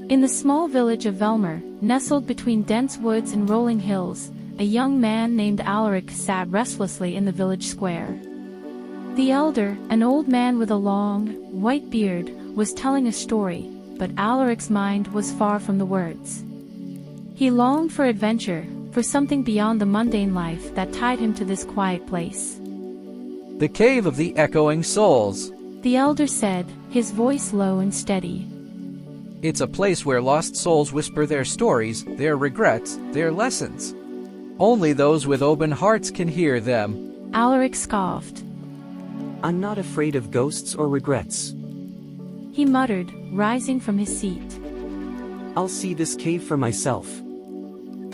In the small village of Velmer, nestled between dense woods and rolling hills, a young man named Alaric sat restlessly in the village square. The elder, an old man with a long, white beard, was telling a story, but Alaric's mind was far from the words. He longed for adventure, for something beyond the mundane life that tied him to this quiet place. The Cave of the Echoing Souls. The elder said, his voice low and steady. It's a place where lost souls whisper their stories, their regrets, their lessons. Only those with open hearts can hear them. Alaric scoffed. I'm not afraid of ghosts or regrets. He muttered, rising from his seat. I'll see this cave for myself.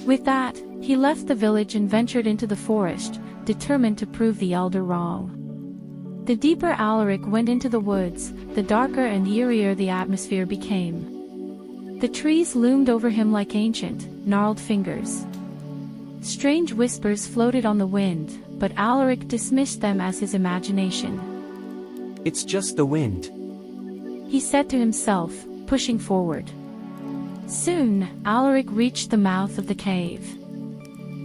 With that, he left the village and ventured into the forest, determined to prove the elder wrong. The deeper Alaric went into the woods, the darker and eerier the atmosphere became. The trees loomed over him like ancient, gnarled fingers. Strange whispers floated on the wind, but Alaric dismissed them as his imagination. It's just the wind, he said to himself, pushing forward. Soon, Alaric reached the mouth of the cave.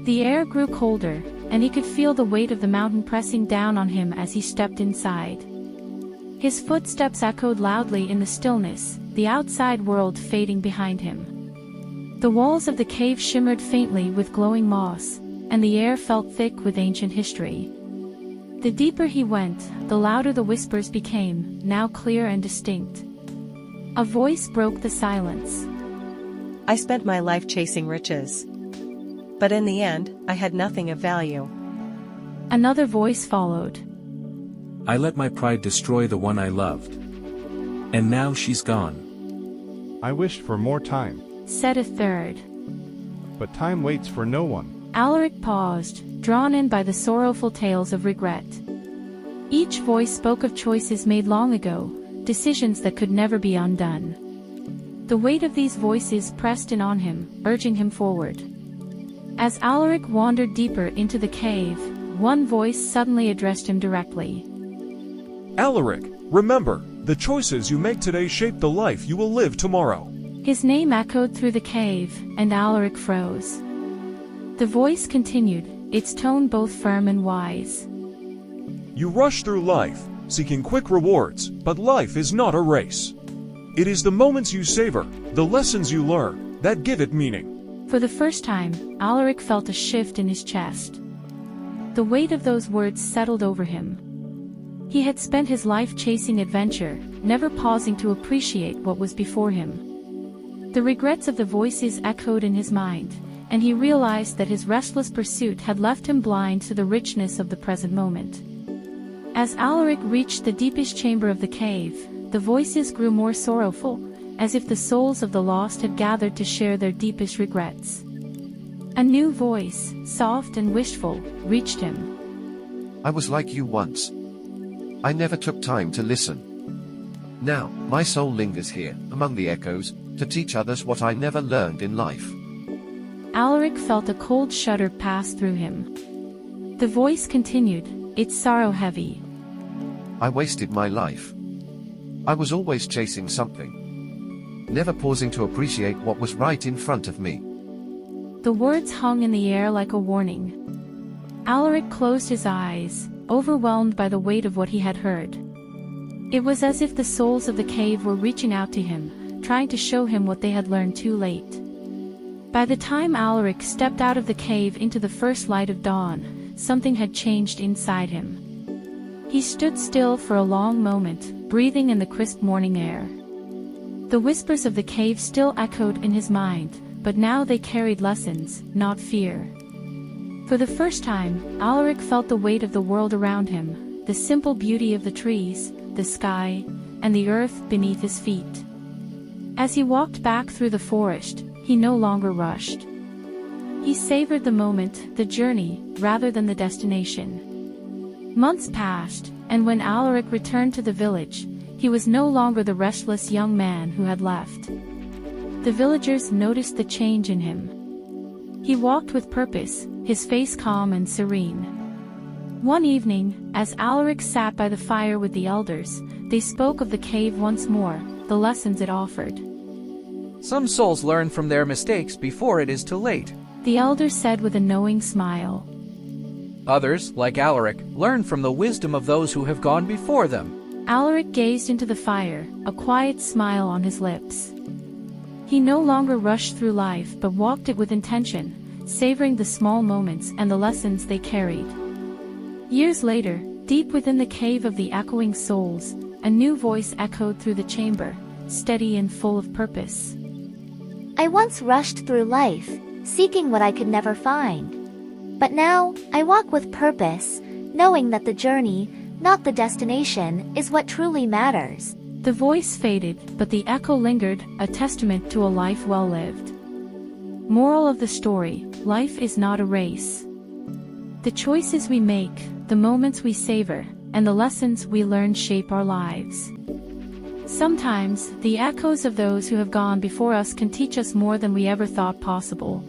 The air grew colder, and he could feel the weight of the mountain pressing down on him as he stepped inside. His footsteps echoed loudly in the stillness, the outside world fading behind him. The walls of the cave shimmered faintly with glowing moss, and the air felt thick with ancient history. The deeper he went, the louder the whispers became, now clear and distinct. A voice broke the silence. I spent my life chasing riches. But in the end, I had nothing of value. Another voice followed. I let my pride destroy the one I loved. And now she's gone. I wished for more time. Said a third. But time waits for no one. Alaric paused, drawn in by the sorrowful tales of regret. Each voice spoke of choices made long ago, decisions that could never be undone. The weight of these voices pressed in on him, urging him forward. As Alaric wandered deeper into the cave, one voice suddenly addressed him directly. Alaric, remember, the choices you make today shape the life you will live tomorrow. His name echoed through the cave, and Alaric froze. The voice continued, its tone both firm and wise. You rush through life, seeking quick rewards, but life is not a race. It is the moments you savor, the lessons you learn, that give it meaning. For the first time, Alaric felt a shift in his chest. The weight of those words settled over him. He had spent his life chasing adventure, never pausing to appreciate what was before him. The regrets of the voices echoed in his mind, and he realized that his restless pursuit had left him blind to the richness of the present moment. As Alaric reached the deepest chamber of the cave, the voices grew more sorrowful, as if the souls of the lost had gathered to share their deepest regrets. A new voice, soft and wishful, reached him. I was like you once. I never took time to listen. Now, my soul lingers here, among the echoes, to teach others what I never learned in life. Alaric felt a cold shudder pass through him. The voice continued, its sorrow heavy. I wasted my life. I was always chasing something, never pausing to appreciate what was right in front of me. The words hung in the air like a warning. Alaric closed his eyes, overwhelmed by the weight of what he had heard. It was as if the souls of the cave were reaching out to him, trying to show him what they had learned too late. By the time Alaric stepped out of the cave into the first light of dawn, something had changed inside him. He stood still for a long moment, breathing in the crisp morning air. The whispers of the cave still echoed in his mind, but now they carried lessons, not fear. For the first time, Alaric felt the weight of the world around him, the simple beauty of the trees, the sky, and the earth beneath his feet. As he walked back through the forest, he no longer rushed. He savored the moment, the journey, rather than the destination. Months passed, and when Alaric returned to the village, he was no longer the restless young man who had left. The villagers noticed the change in him. He walked with purpose, his face calm and serene. One evening, as Alaric sat by the fire with the elders, they spoke of the cave once more, the lessons it offered. Some souls learn from their mistakes before it is too late. The elder said with a knowing smile. Others, like Alaric, learn from the wisdom of those who have gone before them. Alaric gazed into the fire, a quiet smile on his lips. He no longer rushed through life but walked it with intention, savoring the small moments and the lessons they carried. Years later, deep within the cave of the echoing souls, a new voice echoed through the chamber, steady and full of purpose. I once rushed through life, seeking what I could never find. But now, I walk with purpose, knowing that the journey, not the destination, is what truly matters. The voice faded, but the echo lingered, a testament to a life well lived. Moral of the story: life is not a race. The choices we make, the moments we savor, and the lessons we learn shape our lives. Sometimes, the echoes of those who have gone before us can teach us more than we ever thought possible.